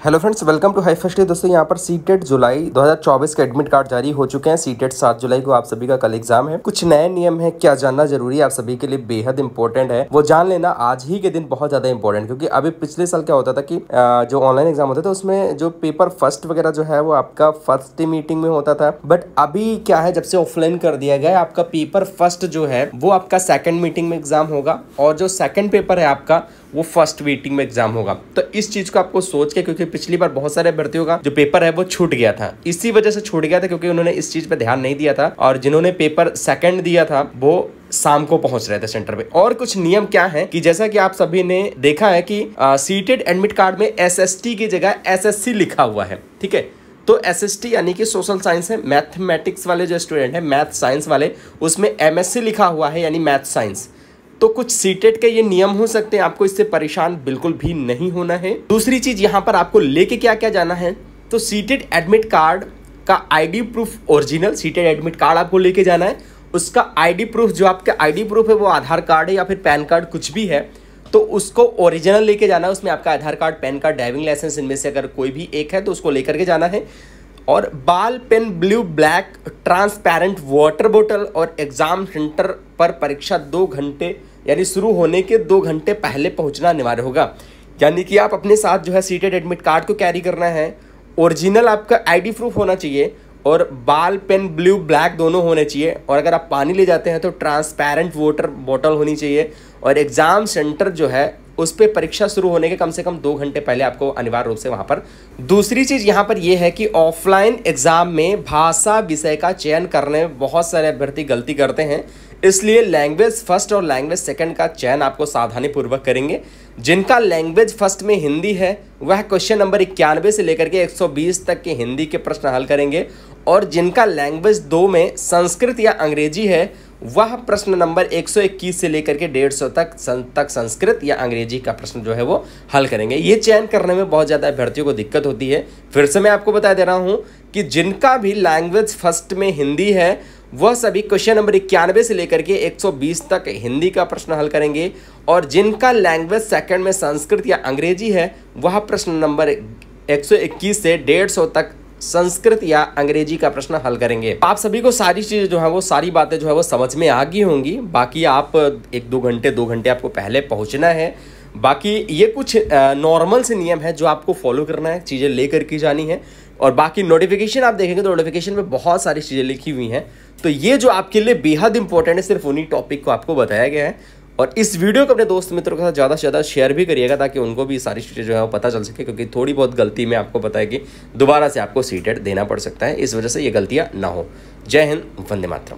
Hello friends, welcome to high first day. दोस्तों यहाँ पर सीटेट जुलाई 2024 के एडमिट कार्ड जारी हो चुके हैं। सीटेट 7 जुलाई को आप सभी का कल एग्जाम है। कुछ नए नियम है, क्या जानना जरूरी है, आप सभी के लिए बेहद इंपॉर्टेंट है, वो जान लेना आज ही के दिन बहुत ज्यादा इंपॉर्टेंट। क्योंकि अभी पिछले साल क्या होता था कि जो ऑनलाइन एग्जाम होता था उसमें जो पेपर फर्स्ट वगैरह जो है वो आपका फर्स्ट मीटिंग में होता था। बट अभी क्या है, जब से ऑफलाइन कर दिया गया, आपका पेपर फर्स्ट जो है वो आपका सेकेंड मीटिंग में एग्जाम होगा और जो सेकेंड पेपर है आपका वो फर्स्ट मीटिंग में एग्जाम होगा। तो इस चीज को आपको सोच के, क्योंकि पिछली बार बहुत सारे अभ्यर्थियों का जो पेपर है वो छूट गया था, इसी वजह से छूट गया था क्योंकि उन्होंने इस चीज पे ध्यान नहीं दिया था और जिन्होंने पेपर सेकंड दिया था वो शाम को पहुंच रहे थे सेंटर पे। और कुछ नियम क्या है कि जैसा कि आप सभी ने देखा है कि सीटेड एडमिट कार्ड में SST की जगह SSC लिखा हुआ है, ठीक है। तो SST यानी कि सोशल साइंस है, मैथमेटिक्स वाले जो स्टूडेंट है, मैथ साइंस वाले, उसमें MSc लिखा हुआ है यानी मैथ साइंस। तो कुछ सीटेट के ये नियम हो सकते हैं, आपको इससे परेशान बिल्कुल भी नहीं होना है। दूसरी चीज यहाँ पर आपको लेके क्या क्या जाना है, तो सीटेट एडमिट कार्ड का ID proof original CTET admit card आपको लेके जाना है। उसका ID प्रूफ, जो आपका ID प्रूफ है वो आधार कार्ड है या फिर पैन कार्ड कुछ भी है, तो उसको ओरिजिनल लेके जाना है। उसमें आपका Aadhaar card, PAN card, driving licence, इनमें से अगर कोई भी एक है तो उसको लेकर के जाना है। और ball pen blue black transparent water बोतल और एग्जाम सेंटर पर परीक्षा 2 घंटे यानी शुरू होने के 2 घंटे पहले पहुंचना अनिवार्य होगा। यानी कि आप अपने साथ जो है सीटेट एडमिट कार्ड को कैरी करना है, ओरिजिनल आपका ID प्रूफ होना चाहिए और बाल पेन ब्लू ब्लैक दोनों होने चाहिए। और अगर आप पानी ले जाते हैं तो ट्रांसपेरेंट वाटर बोतल होनी चाहिए। और एग्जाम सेंटर जो है उस पर परीक्षा शुरू होने के कम से कम 2 घंटे पहले आपको अनिवार्य रूप से वहां पर। दूसरी चीज यहाँ पर यह है कि ऑफलाइन एग्जाम में भाषा विषय का चयन करने में बहुत सारे अभ्यर्थी गलती करते हैं, इसलिए लैंग्वेज फर्स्ट और लैंग्वेज सेकंड का चयन आपको सावधानी पूर्वक करेंगे। जिनका लैंग्वेज फर्स्ट में हिंदी है वह क्वेश्चन नंबर 91 से लेकर के 120 तक के हिंदी के प्रश्न हल करेंगे और जिनका लैंग्वेज 2 में संस्कृत या अंग्रेजी है वह प्रश्न नंबर 121 से लेकर के 150 तक संस्कृत या अंग्रेजी का प्रश्न जो है वो हल करेंगे। ये चयन करने में बहुत ज़्यादा अभ्यर्थियों को दिक्कत होती है। फिर से मैं आपको बता दे रहा हूँ कि जिनका भी लैंग्वेज फर्स्ट में हिंदी है वह सभी क्वेश्चन नंबर 91 से लेकर के 120 तक हिंदी का प्रश्न हल करेंगे और जिनका लैंग्वेज सेकंड में संस्कृत या अंग्रेजी है वह प्रश्न नंबर 121 से 150 तक संस्कृत या अंग्रेजी का प्रश्न हल करेंगे। आप सभी को सारी चीज़ें जो है वो, सारी बातें जो है वो समझ में आ गई होंगी। बाकी आप 2 घंटे आपको पहले पहुंचना है। बाकी ये कुछ नॉर्मल से नियम है जो आपको फॉलो करना है, चीज़ें लेकर की जानी है। और बाकी नोटिफिकेशन आप देखेंगे तो नोटिफिकेशन में बहुत सारी चीज़ें लिखी हुई हैं। तो ये जो आपके लिए बेहद इंपॉर्टेंट है, सिर्फ उन्हीं टॉपिक को आपको बताया गया है। और इस वीडियो को अपने दोस्त मित्रों के साथ ज़्यादा से ज़्यादा शेयर भी करिएगा ताकि उनको भी सारी चीज़ें जो है वो पता चल सके। क्योंकि थोड़ी बहुत गलती में आपको पता है कि दोबारा से आपको सीटेट देना पड़ सकता है, इस वजह से ये गलतियाँ ना हो। जय हिंद, वंदे मातरम।